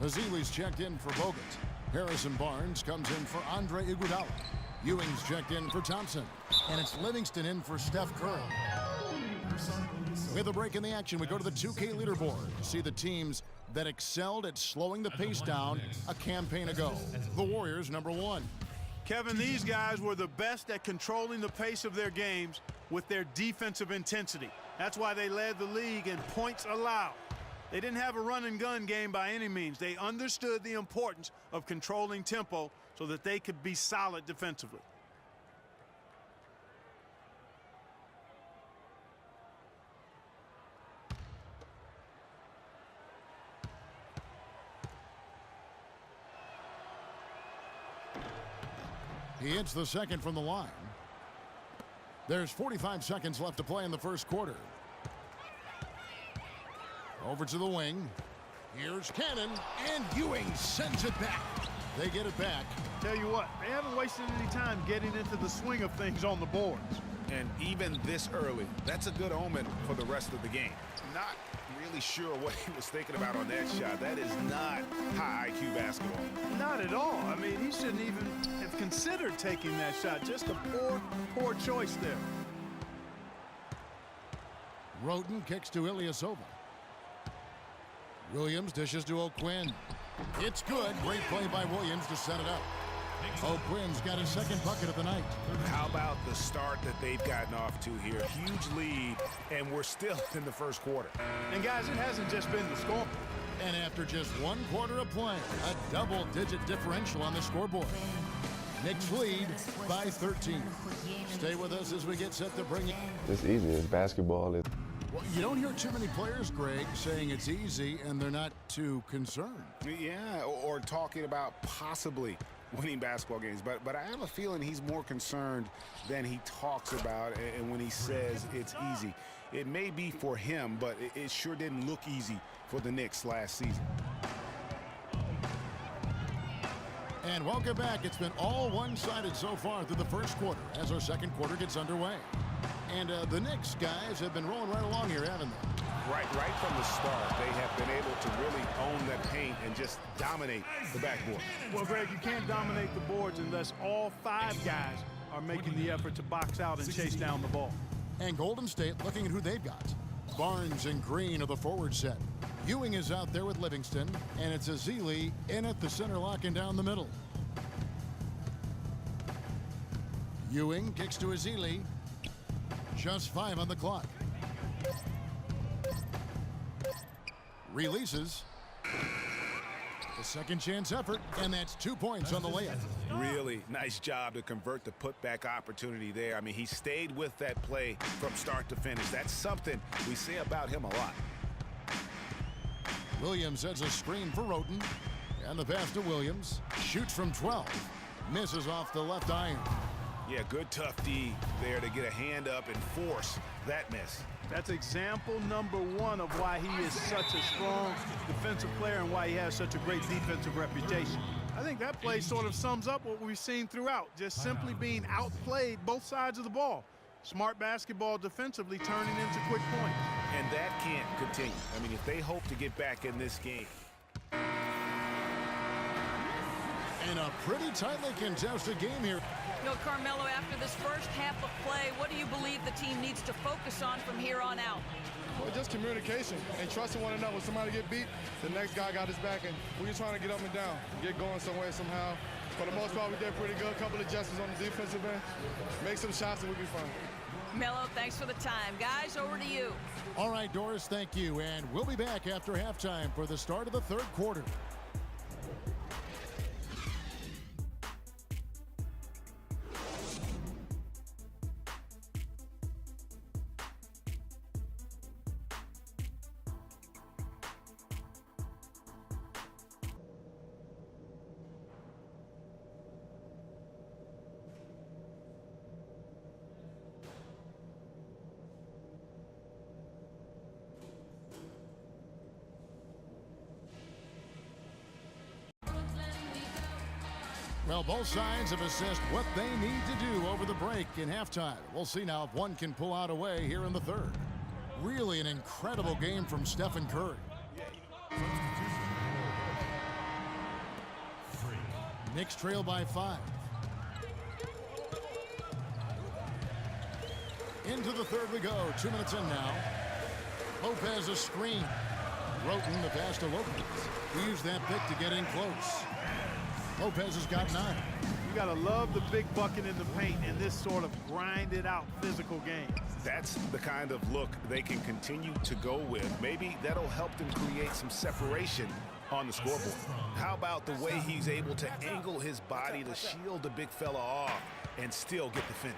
Ezeli's checked in for Bogut. Harrison Barnes comes in for Andre Iguodala. Ewing's checked in for Thompson. And it's Livingston in for Steph Curry. With a break in the action, we go to the 2K leaderboard to see the teams that excelled at slowing the pace down a campaign ago. The Warriors, number 1. Kevin, these guys were the best at controlling the pace of their games with their defensive intensity. That's why they led the league in points allowed. They didn't have a run-and-gun game by any means. They understood the importance of controlling tempo so that they could be solid defensively. He hits the second from the line. There's 45 seconds left to play in the first quarter. Over to the wing. Here's Cannon, and Ewing sends it back. They get it back. Tell you what, they haven't wasted any time getting into the swing of things on the boards. And even this early, that's a good omen for the rest of the game. Not really sure what he was thinking about on that shot. That is not high IQ basketball. Not at all. I mean, he shouldn't even have considered taking that shot. Just a poor choice there. Roten kicks to Ilyasova. Williams dishes to O'Quinn. It's good. Great play by Williams to set it up. O'Quinn's got his second bucket of the night. How about the start that they've gotten off to here? Huge lead, and we're still in the first quarter. And, guys, it hasn't just been the score. And after just 1 quarter of play, a double-digit differential on the scoreboard. Knicks lead by 13. Stay with us as we get set to bring it. It's easy. It's basketball. Well, you don't hear too many players, Greg, saying it's easy and they're not too concerned. Yeah, or talking about possibly winning basketball games. But I have a feeling he's more concerned than he talks about, and when he says it's easy. It may be for him, but it sure didn't look easy for the Knicks last season. And welcome back. It's been all one-sided so far through the first quarter as our second quarter gets underway. And the Knicks guys have been rolling right along here, haven't they? Right from the start, they have been able to really own that paint and just dominate the backboard. Well, Greg, you can't dominate the boards unless all 5 guys are making the effort to box out and chase down the ball. And Golden State looking at who they've got. Barnes and Green are the forward set. Ewing is out there with Livingston, and it's Ezeli in at the center, locking down the middle. Ewing kicks to Ezeli. Just 5 on the clock. Releases. The second chance effort, and that's 2 points on the layup. Really nice job to convert the putback opportunity there. I mean, he stayed with that play from start to finish. That's something we say about him a lot. Williams sets a screen for Roten. And the pass to Williams. Shoots from 12. Misses off the left iron. Yeah, good tough D there to get a hand up and force that miss. That's example number 1 of why he is such a strong defensive player and why he has such a great defensive reputation. I think that play sort of sums up what we've seen throughout, just simply being outplayed both sides of the ball. Smart basketball defensively turning into quick points. And that can't continue. I mean, if they hope to get back in this game. And a pretty tightly contested game here. You know, Carmelo, after this first half of play, what do you believe the team needs to focus on from here on out? Well, just communication and trusting one another. When somebody get beat, the next guy got his back, and we're just trying to get up and down, get going some way, somehow. For the most part, we did pretty good. A couple of adjustments on the defensive end. Make some shots, and we'll be fine. Melo, thanks for the time. Guys, over to you. All right, Doris, thank you. And we'll be back after halftime for the start of the third quarter. Well, both sides have assessed what they need to do over the break in halftime. We'll see now if one can pull out a way here in the third. Really an incredible game from Stephen Curry. Knicks trail by 5. Into the third we go. 2 minutes in now. Lopez a screen. Roten the pass to Lopez. He used that pick to get in close. Lopez has got 9. You got to love the big bucket in the paint in this sort of grinded out physical game. That's the kind of look they can continue to go with. Maybe that'll help them create some separation on the scoreboard. How about the way he's able to angle his body to shield the big fella off and still get the finish?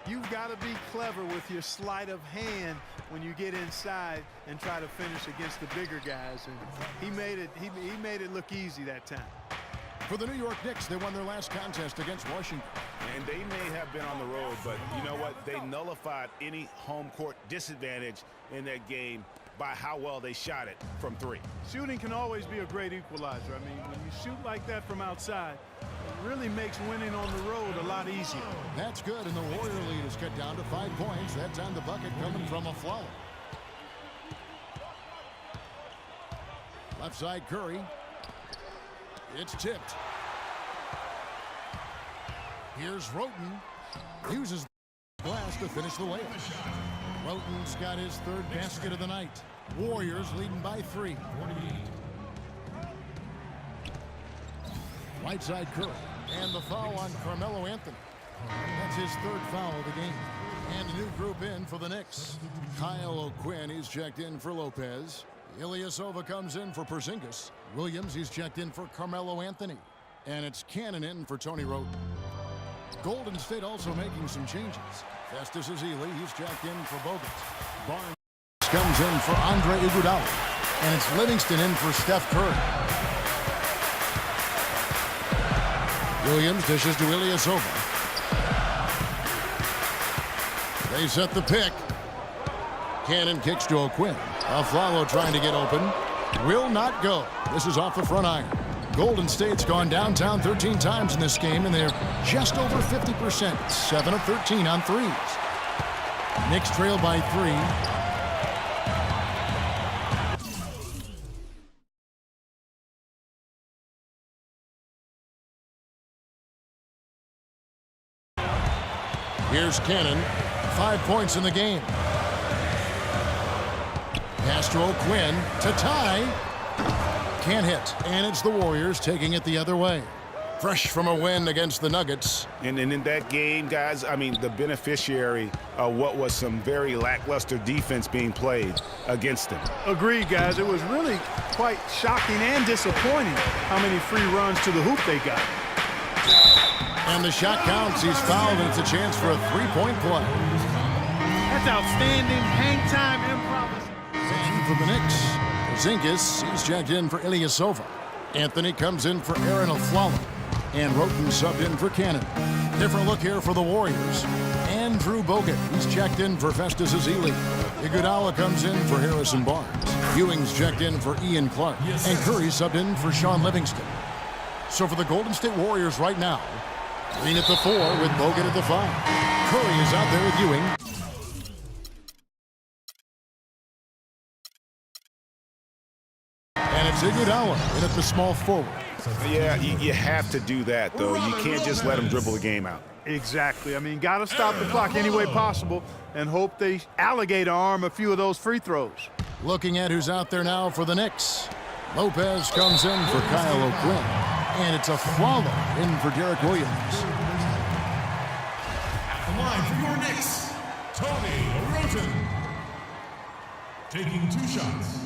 You've got to be clever with your sleight of hand when you get inside and try to finish against the bigger guys. And he made it look easy that time. For the New York Knicks, they won their last contest against Washington. And they may have been on the road, but you know what? They nullified any home court disadvantage in that game by how well they shot it from 3. Shooting can always be a great equalizer. I mean, when you shoot like that from outside, it really makes winning on the road a lot easier. That's good, and the Warrior lead is cut down to 5 points. That's on the bucket coming from Afflalo. Left side Curry. It's tipped. Here's Roten. Uses the glass to finish the layup. Roten's got his 3rd basket of the night. Warriors leading by 3. Right side Curry. And the foul on Carmelo Anthony. That's his 3rd foul of the game. And a new group in for the Knicks. Kyle O'Quinn, he's checked in for Lopez. Ilyasova comes in for Porzingis. Williams, he's checked in for Carmelo Anthony. And it's Cannon in for Tony Roten. Golden State also making some changes. Festus Ezeli, he's checked in for Bogut. Barnes comes in for Andre Iguodala. And it's Livingston in for Steph Curry. Williams dishes to Ilyasova. They set the pick. Cannon kicks to O'Quinn. Afflalo trying to get open. Will not go. This is off the front iron. Golden State's gone downtown 13 times in this game, and they're just over 50%. 7 of 13 on threes. Knicks trail by 3. Here's Cannon. 5 points in the game. Pass to O'Quinn to tie. Can't hit. And it's the Warriors taking it the other way. Fresh from a win against the Nuggets. And in that game, guys, I mean, the beneficiary of what was some very lackluster defense being played against them. Agreed, guys. It was really quite shocking and disappointing how many free runs to the hoop they got. And the shot counts. He's fouled, and it's a chance for a 3-point play. That's outstanding hang time improvisation. And for the Knicks, Porzingis, he's checked in for Ilyasova. Anthony comes in for Aaron Afflalo. And Roten subbed in for Cannon. Different look here for the Warriors. Andrew Bogut, he's checked in for Festus Ezeli. Iguodala comes in for Harrison Barnes. Ewing's checked in for Ian Clark. And Curry subbed in for Sean Livingston. So for the Golden State Warriors right now, Green at the 4 with Bogut at the 5. Curry is out there with Ewing. And it's Iguodala in at the small forward. Yeah, you have to do that, though. You can't just let him dribble the game out. Exactly. I mean, got to stop the clock any way possible and hope they alligator arm a few of those free throws. Looking at who's out there now for the Knicks. Lopez comes in for Kyle O'Quinn. And it's Afflalo in for Derek Williams. At the line for your Knicks, Tony Roten. Taking 2 shots.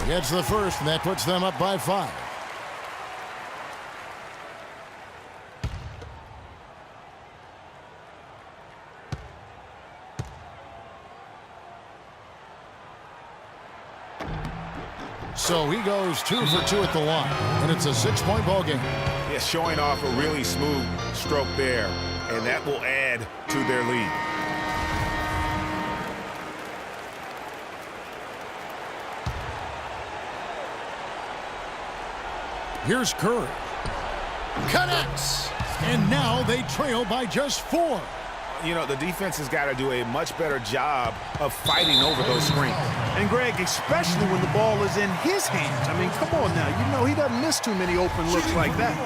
Gets the first, and that puts them up by 5. So he goes 2 for 2 at the line, and it's a 6-point ball game. Yeah, showing off a really smooth stroke there, and that will add to their lead. Here's Curry. Connects, and now they trail by just 4. You know, the defense has got to do a much better job of fighting over those screens. And, Greg, especially when the ball is in his hands. I mean, come on now. You know he doesn't miss too many open looks like that.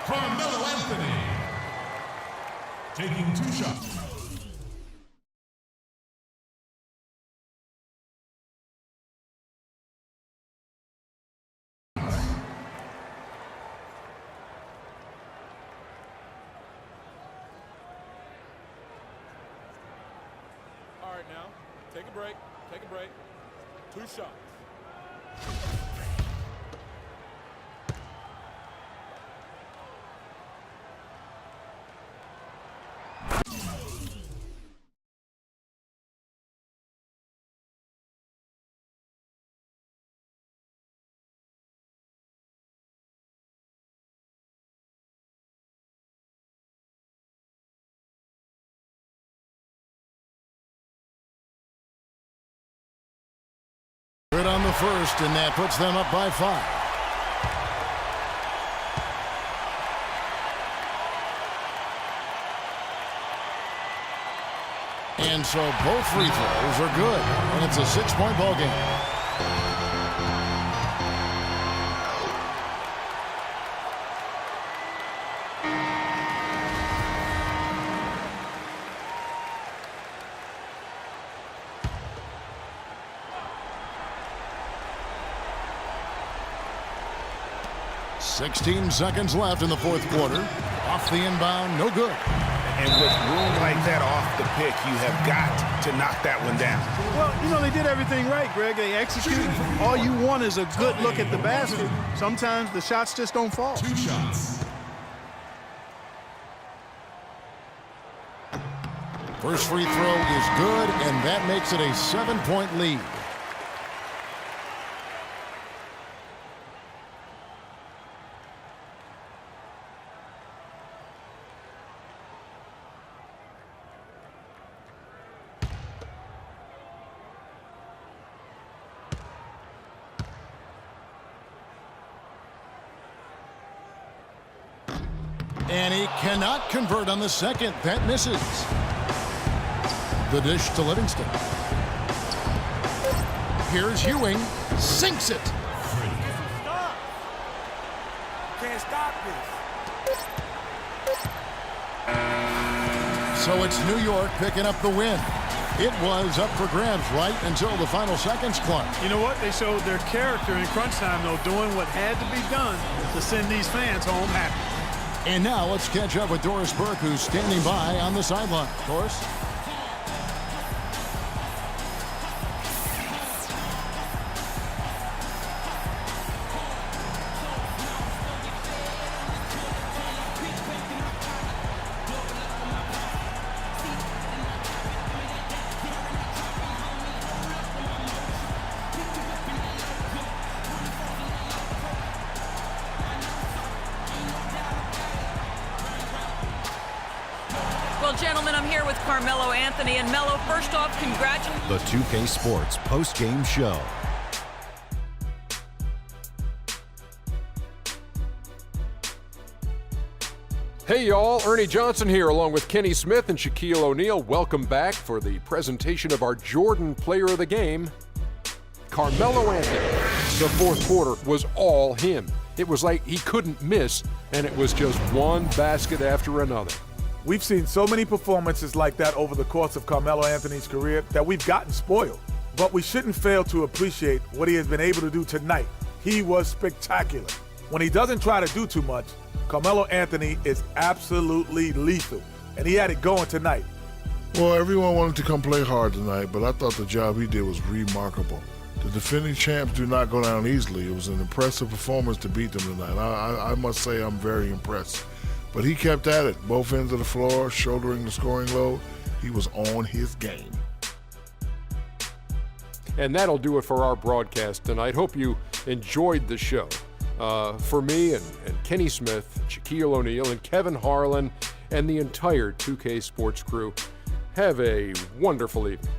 Carmelo Anthony taking 2 shots. All right, now, take a break, 2 shots. Good on the first, and that puts them up by 5. And so both free throws are good, and it's a 6-point ball game. "16 seconds left in the fourth quarter. Off the inbound, no good." And with room like that off the pick, you have got to knock that one down. Well, you know, they did everything right, Greg. They executed. All you want is a good look at the basket. Sometimes the shots just don't fall. 2 shots. First free throw is good, and that makes it a 7-point lead. And he cannot convert on the second. That misses. The dish to Livingston. Here's Ewing. Sinks it. Can't stop this. So it's New York picking up the win. It was up for grabs right until the final seconds, Clark. You know what? They showed their character in crunch time, though, doing what had to be done to send these fans home happy. And now let's catch up with Doris Burke, who's standing by on the sideline. Doris? Well, gentlemen, I'm here with Carmelo Anthony. And Melo, first off, congratulations. The 2K Sports post-game show. Hey y'all, Ernie Johnson here along with Kenny Smith and Shaquille O'Neal. Welcome back for the presentation of our Jordan Player of the Game, Carmelo Anthony. The fourth quarter was all him. It was like he couldn't miss, and it was just one basket after another. We've seen so many performances like that over the course of Carmelo Anthony's career that we've gotten spoiled. But we shouldn't fail to appreciate what he has been able to do tonight. He was spectacular. When he doesn't try to do too much, Carmelo Anthony is absolutely lethal, and he had it going tonight. Well, everyone wanted to come play hard tonight, but I thought the job he did was remarkable. The defending champs do not go down easily. It was an impressive performance to beat them tonight. I must say I'm very impressed. But he kept at it, both ends of the floor, shouldering the scoring load. He was on his game. And that'll do it for our broadcast tonight. Hope you enjoyed the show. For me and Kenny Smith, Shaquille O'Neal, and Kevin Harlan, and the entire 2K Sports crew, have a wonderful evening.